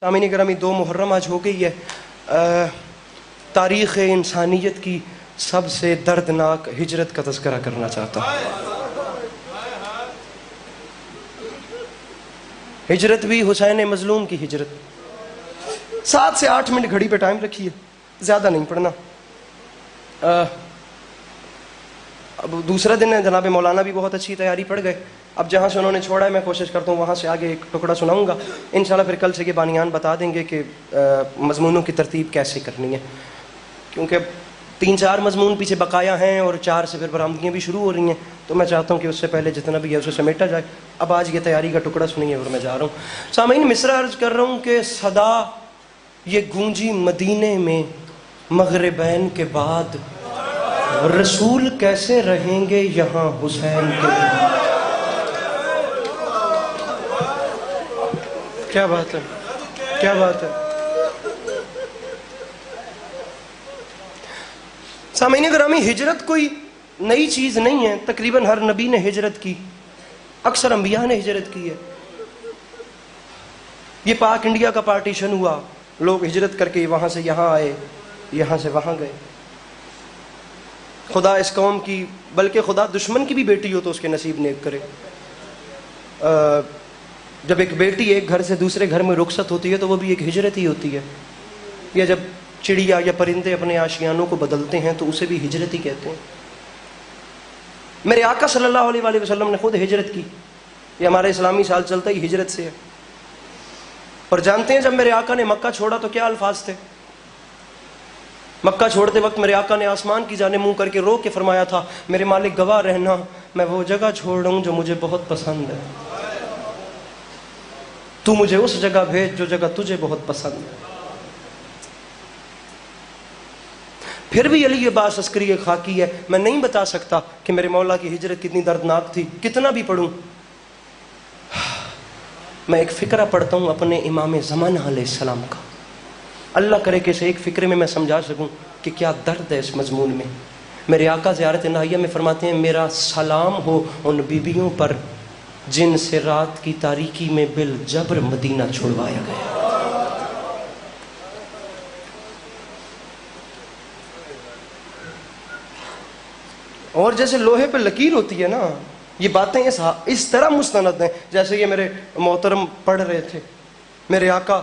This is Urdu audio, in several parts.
سامعین گرامی 2 محرم آج ہو گئی ہے۔ تاریخ انسانیت کی سب سے دردناک ہجرت کا تذکرہ کرنا چاہتا ہوں۔ ہجرت بھی حسین مظلوم کی ہجرت۔ 7 سے 8 منٹ گھڑی پہ ٹائم رکھیے، زیادہ نہیں پڑھنا۔ اب دوسرا دن ہے، جناب مولانا بھی بہت اچھی تیاری پڑھ گئے۔ اب جہاں سے انہوں نے چھوڑا ہے میں کوشش کرتا ہوں وہاں سے آگے ایک ٹکڑا سناؤں گا انشاءاللہ۔ پھر کل سے یہ بانیان بتا دیں گے کہ مضمونوں کی ترتیب کیسے کرنی ہے، کیونکہ 3-4 مضمون پیچھے بقایا ہیں اور 4 سے پھر برآمدگیاں بھی شروع ہو رہی ہیں، تو میں چاہتا ہوں کہ اس سے پہلے جتنا بھی ہے اسے سمیٹا جائے۔ اب آج یہ تیاری کا ٹکڑا سنیے اور میں جا رہا ہوں۔ سامعین مصرع عرض کر رہا ہوں کہ صدا یہ گونجی مدینے میں مغربین کے بعد، رسول کیسے رہیں گے یہاں حسین کے بعد۔ کیا بات ہے، کیا بات ہے۔ سامعین گرامی ہجرت کوئی نئی چیز نہیں ہے، تقریباً ہر نبی نے ہجرت کی، اکثر انبیاء نے ہجرت کی ہے۔ یہ پاک انڈیا کا پارٹیشن ہوا، لوگ ہجرت کر کے وہاں سے یہاں آئے، یہاں سے وہاں گئے۔ خدا اس قوم کی، بلکہ خدا دشمن کی بھی بیٹی ہو تو اس کے نصیب نیک کرے۔ جب ایک بیٹی ایک گھر سے دوسرے گھر میں رخصت ہوتی ہے تو وہ بھی ایک ہجرت ہی ہوتی ہے، یا جب چڑیا یا پرندے اپنے آشیانوں کو بدلتے ہیں تو اسے بھی ہجرت ہی کہتے ہیں۔ میرے آقا صلی اللہ علیہ وآلہ وسلم نے خود ہجرت کی، یہ ہمارا اسلامی سال چلتا ہی ہجرت سے ہے۔ اور جانتے ہیں جب میرے آقا نے مکہ چھوڑا تو کیا الفاظ تھے؟ مکہ چھوڑتے وقت میرے آقا نے آسمان کی جانب منہ کر کے رو کے فرمایا تھا، میرے مالک گواہ رہنا میں وہ جگہ چھوڑ رہا ہوں جو مجھے بہت پسند ہے، تو مجھے اس جگہ بھیج جو جگہ تجھے بہت پسند ہے۔ پھر بھی علی عباس عسکری خاکی ہے، میں نہیں بتا سکتا کہ میرے مولا کی ہجرت کتنی دردناک تھی، کتنا بھی پڑھوں۔ میں ایک فقرہ پڑھتا ہوں اپنے امام زمانہ علیہ السلام کا، اللہ کرے کہ اسے ایک فقرے میں سمجھا سکوں کہ کیا درد ہے اس مضمون میں۔ میرے آقا زیارت نہائیہ میں فرماتے ہیں، میرا سلام ہو ان بیویوں پر جن سے رات کی تاریکی میں بالجبر مدینہ چھڑوایا گیا۔ اور جیسے لوہے پہ لکیر ہوتی ہے نا، یہ باتیں اس طرح مستند ہیں جیسے یہ میرے محترم پڑھ رہے تھے۔ میرے آقا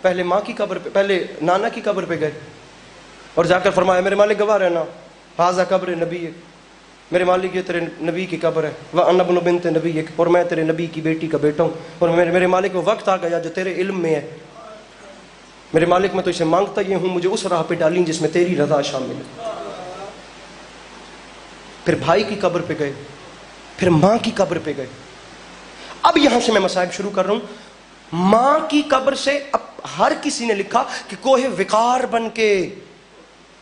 پہلے ماں کی قبر پہ، پہلے نانا کی قبر پہ گئے اور جا کر فرمایا، میرے مالک گواہ رہنا ھذا قبر نبی ہے، میرے مالک یہ تیرے نبی کی قبر ہے، وَأَنَا ابْنُ بِنْتِ نَبِيِّكَ، اور میں تیرے نبی کی بیٹی کا بیٹا ہوں، اور میرے مالک وہ وقت آ گیا جو تیرے علم میں ہے، میرے مالک میں تو اسے مانگتا یہ ہوں، مجھے اس راہ پہ ڈالیں جس میں تیری رضا شامل ہے۔ پھر بھائی کی قبر پہ گئے، پھر ماں کی قبر پہ گئے۔ اب یہاں سے میں مصائب شروع کر رہا ہوں۔ ماں کی قبر سے اب ہر کسی نے لکھا کہ کوہ وقار بن کے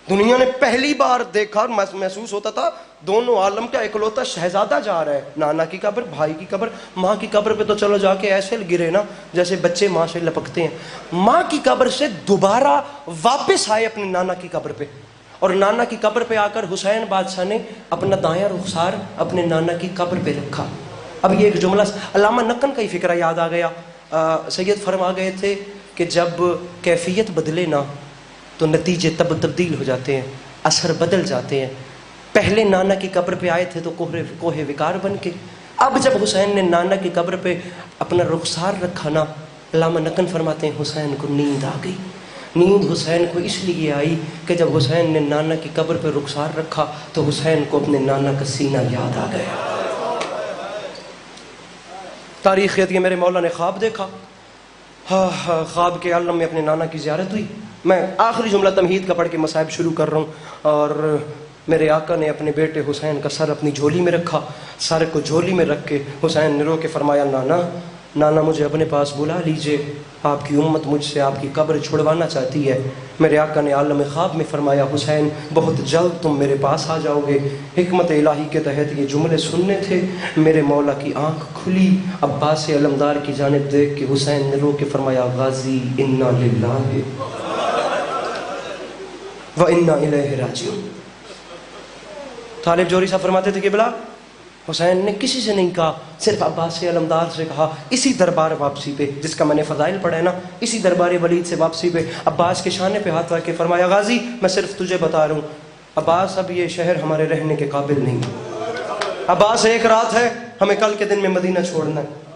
دنیا نے پہلی بار دیکھا اور محسوس ہوتا تھا دونوں عالم کا اکلوتا شہزادہ جا رہا ہے۔ نانا کی قبر، بھائی کی قبر، ماں کی قبر پہ تو چلو جا کے ایسے گرے نا جیسے بچے ماں سے لپکتے ہیں۔ ماں کی قبر سے دوبارہ واپس آئے اپنے نانا کی قبر پہ، اور نانا کی قبر پہ آ کر حسین بادشاہ نے اپنا دایاں رخسار اپنے نانا کی قبر پہ رکھا۔ اب یہ ایک جملہ علامہ نقن کا ہی فکرہ یاد آ گیا۔ سید فرما گئے تھے کہ جب کیفیت بدلے نا تو نتیجے تب تبدیل ہو جاتے ہیں، اثر بدل جاتے ہیں۔ پہلے نانا کی قبر پہ آئے تھے تو کوہ وقار بن کے، اب جب حسین نے نانا کی قبر پہ اپنا رخسار رکھا نا، علامہ نقن فرماتے ہیں حسین کو نیند آ گئی۔ نیند حسین کو اس لیے آئی کہ جب حسین نے نانا کی قبر پہ رخسار رکھا تو حسین کو اپنے نانا کا سینہ یاد آ گیا۔ تاریخ کہتی ہے میرے مولا نے خواب دیکھا، خواب کے عالم میں اپنے نانا کی زیارت ہوئی۔ میں آخری جملہ تمہید کا پڑھ کے مصائب شروع کر رہا ہوں۔ اور میرے آقا نے اپنے بیٹے حسین کا سر اپنی جھولی میں رکھا، سر کو جھولی میں رکھ کے حسین نے رو کے فرمایا، نانا مجھے اپنے پاس بلا لیجئے، آپ کی امت مجھ سے آپ کی قبر چھڑوانا چاہتی ہے۔ میرے آقا نے عالم خواب میں فرمایا، حسین بہت جلد تم میرے پاس آ جاؤ گے۔ حکمت الہی کے تحت یہ جملے سننے تھے۔ میرے مولا کی آنکھ کھلی، عباس علمدار کی جانب دیکھ کے حسین نے رو کے فرمایا، غازی انا للہ و انا الیہ راجعون۔ طالب جوہری صاحب فرماتے تھے کہ بلا حسین نے کسی سے نہیں کہا، صرف عباس علمدار سے کہا، اسی دربار واپسی پہ جس کا میں نے فضائل پڑھا ہے نا، اسی دربار ولید سے واپسی پہ عباس کے شانے پہ ہاتھ رکھ کے فرمایا غازی میں صرف تجھے بتا رہا ہوں عباس اب یہ شہر ہمارے رہنے کے قابل نہیں ہے، عباس ایک رات ہے، ہمیں کل کے دن میں مدینہ چھوڑنا ہے،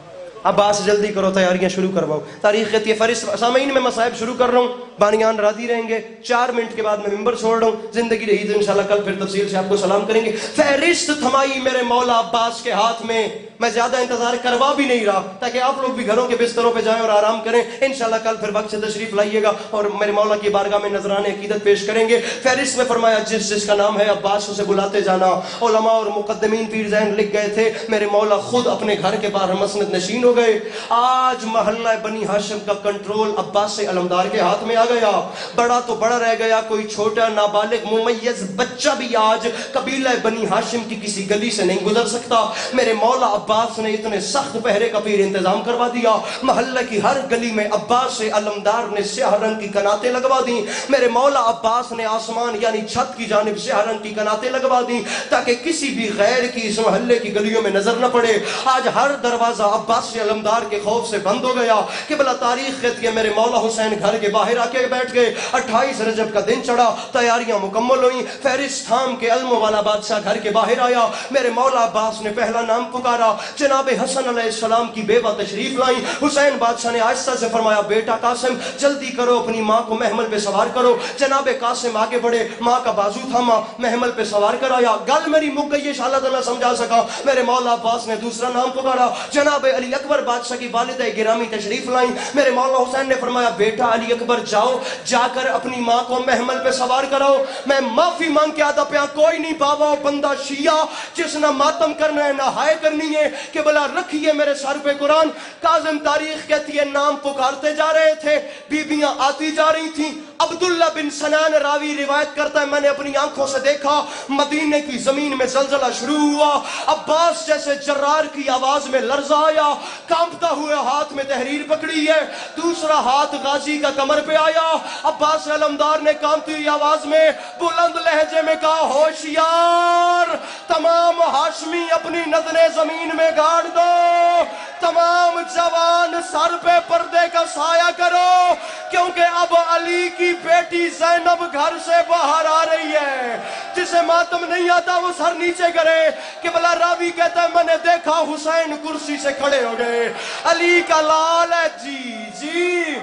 عباس جلدی کرو تیاریاں شروع کرواؤ۔ تاریخ کہتی ہے فہرست سامعین میں مصائب شروع کر رہا ہوں، بانیان راضی رہیں گے، 4 منٹ کے بعد میں ممبر چھوڑ رہا ہوں، زندگی رہی تو انشاءاللہ کل پھر تفصیل سے آپ کو سلام کریں گے۔ فہرست تھمائی میرے مولا عباس کے ہاتھ میں، میں زیادہ انتظار کروا بھی نہیں رہا تاکہ آپ لوگ بھی گھروں کے بستروں پہ جائیں اور آرام کریں، انشاءاللہ کل پھر وقت سے تشریف لائیے گا اور میرے مولا کی بارگاہ میں نذران عقیدت پیش کریں گے۔ فہرست میں فرمایا جس جس کا نام ہے عباس اسے بلاتے جانا۔ علماء اور مقدمین پیر ذہن لکھ گئے تھے، میرے مولا خود اپنے گھر کے باہر مسند نشین ہو گئے۔ آج محلہ بنی ہاشم کا کنٹرول عباس علمدار کے ہاتھ میں آ گیا، بڑا تو بڑا رہ گیا، کوئی چھوٹا نابالغ ممیز بچہ بھی آج قبیلہ بنی ہاشم کی کسی گلی سے نہیں گزر سکتا۔ میرے مولا عباس نے اتنے سخت پہرے کا پیر انتظام کروا دیا، محلہ کی ہر گلی میں عباس علمدار نے سیاہ رنگ کی کناتیں لگوا دیں۔ میرے مولا عباس نے آسمان یعنی چھت کی جانب سیاہ رنگ کی کناتیں لگوا دیں تاکہ کسی بھی غیر کی اس محلے کی گلیوں میں نظر نہ پڑے۔ آج ہر دروازہ عباس علمدار کے خوف سے بند ہو گیا کہ بلا تاریخ کہتی ہے میرے مولا حسین گھر کے باہر آ کے بیٹھ گئے۔ 28 رجب کا دن چڑھا، تیاریاں مکمل ہوئیں، فہرست تھام کے علم والا بادشاہ گھر کے باہر آیا۔ میرے مولا عباس نے پہلا نام پکارا، جناب حسن علیہ السلام کی بیوہ تشریف لائیں۔ حسین بادشاہ نے آہستہ سے فرمایا بیٹا قاسم جلدی کرو، اپنی ماں کو محمل پہ سوار کرو۔ جناب قاسم آگے بڑھے، ماں کا بازو تھاما، محمل پہ سوار کرایا۔ گل میری مک گئی انشاءاللہ میں سمجھا سکا۔ میرے مولا عباس نے دوسرا نام پکارا، جناب علی اکبر بادشاہ کی والدہ گرامی تشریف لائیں۔ میرے مولا حسین نے فرمایا بیٹا علی اکبر جاؤ، جا کر اپنی ماں کو محمل پہ سوار کراؤ۔ میں معافی مانگ کے آدھا پیا کوئی نہیں باوا بندہ شیعہ جس نہ ماتم کرنا ہے نہ ہائے کرنی ہے کہ بلا رکھیے میرے سر پہ قرآن۔ کاظم تاریخ کہتی ہے نام پکارتے جا رہے تھے، بیویاں آتی جا رہی تھیں۔ عبداللہ بن سنان راوی روایت کرتا ہے میں نے اپنی آنکھوں سے دیکھا مدینے کی زمین میں زلزلہ شروع ہوا، عباس جیسے جرار کی آواز میں لرزہ آیا، کانپتا ہوئے ہاتھ میں تحریر پکڑی ہے، دوسرا ہاتھ غازی کا کمر پہ آیا۔ عباس علمدار نے کانپتی ہوئی آواز میں بلند لہجے میں کہا ہوشیار، تمام ہاشمی اپنی نظریں زمین میں گاڑ دو، تمام جوان سر پہ پردے کا سایہ کرو، کیونکہ اب علی کی بیٹی زینب گھر سے باہر آ رہی ہے۔ جسے ماتم نہیں آتا وہ سر نیچے کرے کہ بلا راوی کہتا ہے میں نے دیکھا حسین کرسی سے کھڑے ہو گئے، علی کا لال ہے جی جی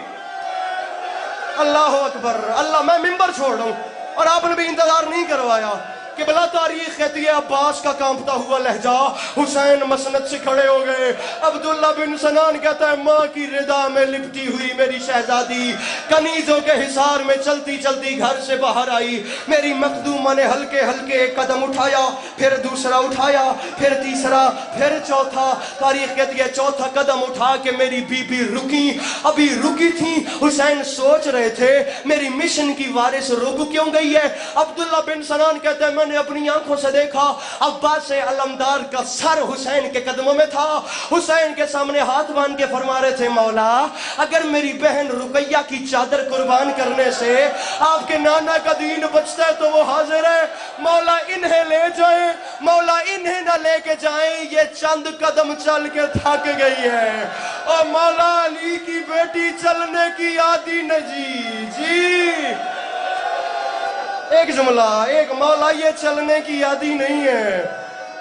اللہ اکبر اللہ۔ میں ممبر چھوڑ رہا ہوں اور آپ نے بھی انتظار نہیں کروایا کہ بلا تاریخ کہتی ہے عباس کا کانپتا ہوا لہجہ، حسین مسند سے کھڑے ہو گئے۔ عبداللہ بن سنان کہتا ہے ماں کی رضا میں لپٹی ہوئی میری شہزادی کنیزوں کے حصار میں چلتی چلتی گھر سے باہر آئی۔ میری مخدومہ نے ہلکے ہلکے ایک قدم اٹھایا، پھر دوسرا اٹھایا، پھر تیسرا، پھر چوتھا۔ تاریخ کہتی ہے چوتھا قدم اٹھا کے میری بی بی رکی، ابھی رکی تھی۔ حسین سوچ رہے تھے میری مشن کی وارث رک کیوں گئی ہے۔ عبداللہ بن سنان کہتے ہیں میں نے اپنی آنکھوں سے دیکھا عباس علمدار کا سر حسین کے قدموں میں تھا۔ حسین کے سامنے ہاتھ باندھ کے فرما رہے تھے مولا اگر میری بہن رقیہ کی چادر قربان کرنے سے آپ کے نانا کا دین بچتا ہے تو وہ حاضر ہے، مولا انہیں لے جائیں، مولا انہیں نہ لے کے جائیں، یہ چند قدم چل کے تھک گئی ہے۔ اور مولا علی کی بیٹی چلنے کی عادی نجی جی ایک جملہ ایک مولا یہ چلنے کی عادی نہیں ہے،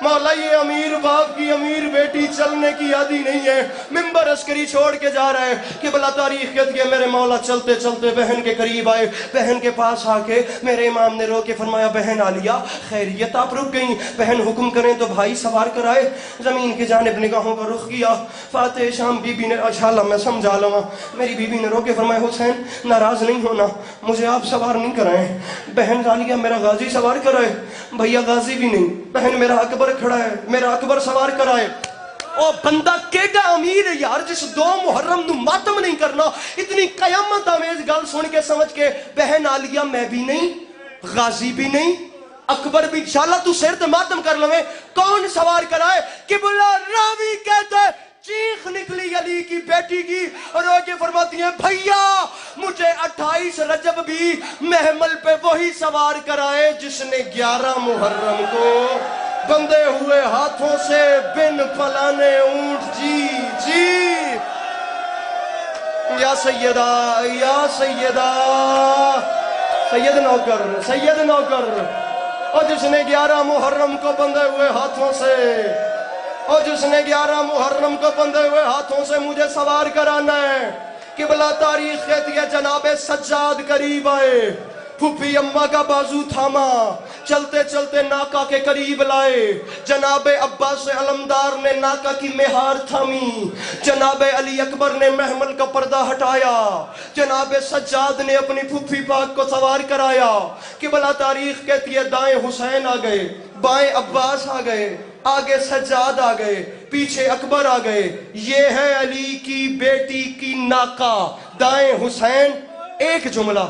مولا یہ امیر باپ کی امیر بیٹی چلنے کی عادی نہیں ہے۔ ممبر عسکری چھوڑ کے جا رہا ہے کہ بلا تاریخ کہتی ہے میرے مولا چلتے چلتے بہن کے قریب آئے، بہن کے پاس آ کے میرے امام نے رو کے فرمایا بہن عالیہ خیریت آپ رک گئیں، بہن حکم کریں تو بھائی سوار کرائے۔ زمین کی جانب نگاہوں کا رخ کیا، فاتح شام بی بی نے انشاءاللہ میں سمجھا لوں، میری بی بی نے رو کے فرمایا حسین ناراض نہیں ہونا، مجھے آپ سوار نہیں کرائیں، بہن عالیہ میرا غازی سوار کرائے۔ بھیا غازی بھی نہیں، بہن میرا اکبر کھڑا ہے، میرا اکبر سوار کرائے۔ او بندہ کہے امیر یار جس 2 محرم نو ماتم نہیں کرنا، اتنی قیامت آمیز گل سن کے سمجھ کے بہن عالیہ میں بھی نہیں، غازی بھی نہیں، اکبر بھی انشاءاللہ تو سر تے ماتم کر لوے، کون سوار کرائے؟ قبلہ راوی کہتا ہے چیخ نکلی علی کی بیٹی کی اور وہ کے فرماتی ہیں بھیا مجھے 28 رجب بھی محمل پہ وہی سوار کرائے جس نے 11 محرم کو بندھے ہوئے ہاتھوں سے بن پلانے اونٹ جی جی یا سیدہ یا سیدہ سید نوکر اور جس نے 11 محرم کو بندھے ہوئے ہاتھوں سے اور جس نے 11 محرم کو بندھے ہوئے ہاتھوں سے مجھے سوار کرانا ہے قبلہ تاریخ کہتی ہے جناب سجاد قریب آئے پھوپھی اماں کا بازو تھاما چلتے چلتے ناکا کے قریب لائے جناب عباس علمدار نے ناکا کی مہار تھامی جناب علی اکبر نے محمل کا پردہ ہٹایا جناب سجاد نے اپنی پھوپھی پاک کو سوار کرایا قبلہ تاریخ کہتی ہے دائیں حسین آ گئے بائیں عباس آ گئے آگے سجاد آ گئے پیچھے اکبر آ گئے یہ ہے علی کی بیٹی کی ناکا دائیں حسین ایک جملہ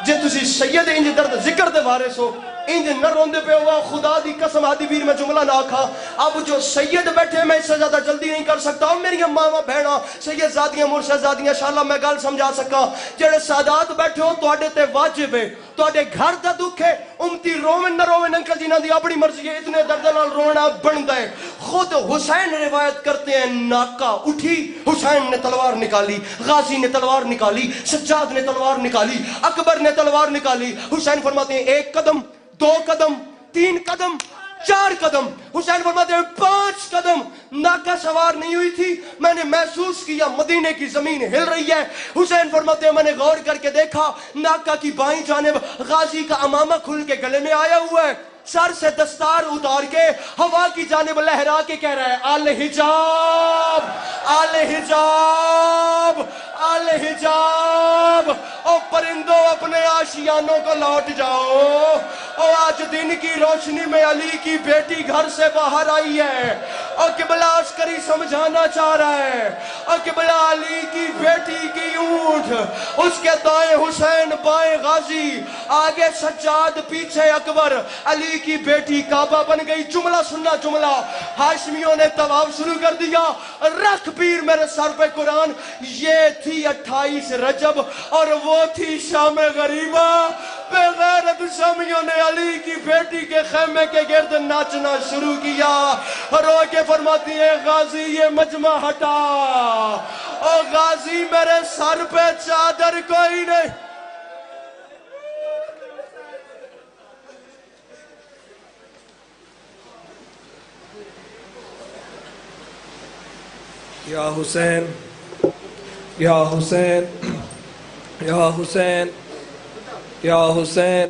جے تسی سید انج درد ذکر دے وارث ہو انج نہ روندے پہ ہوا خدا دی قسم آدھی ویر میں جملہ نہ آکھا اب جو سید بیٹھے میں اس سے زیادہ جلدی نہیں کر سکتا اور میری ماما بہنا سید زادیاں مرشد زادیاں انشاءاللہ میں گل سمجھا سکا جڑے سادات بیٹھے ہو تواڈے تے واجب ہے تواڈے گھر دا دکھ ہے امتی رومن نہ رومن انکل جنہاں دی اپنی مرضی ہے اتنے درد نال رونا بندا ہے خود حسین روایت کرتے ہیں ناکا اٹھی حسین نے تلوار نکالی غازی نے تلوار نکالی سجاد نے تلوار نکالی اکبر نے تلوار نکالی حسین فرماتے ہیں 1 قدم 2 قدم 3 قدم 4 قدم حسین فرماتے ہیں 5 قدم ناکا سوار نہیں ہوئی تھی میں نے محسوس کیا مدینے کی زمین ہل رہی ہے حسین فرماتے ہیں میں نے غور کر کے دیکھا ناکا کی بائیں جانب غازی کا امامہ کھل کے گلے میں آیا ہوا ہے سر سے دستار اتار کے ہوا کی جانب لہرا کے کہہ رہا ہے آل حجاب آل حجاب آل حجاب او پرندوں اپنے آشیانوں کو لوٹ جاؤ او آج دن کی روشنی میں علی کی بیٹی گھر سے باہر آئی ہے اور قبلہ عسکری سمجھانا چاہ رہا ہے اور قبلہ علی کی بیٹی کی اونٹ اس کے دائیں حسین بائیں غازی آگے سجاد پیچھے اکبر علی کی بیٹی کعبہ بن گئی جملہ سننا جملہ ہاشمیوں نے طواف شروع کر دیا رکھ پیر میرے سر پہ قرآن یہ تھی 28 رجب اور وہ تھی شام غریبہ بے غیرت شامیوں نے علی کی بیٹی کے خیمے کے گرد ناچنا شروع کیا رو کے فرماتی ہے غازی یہ مجمع ہٹا اور غازی میرے سر پہ چادر کوئی نہیں یا حسین یا حسین یا حسین یا حسین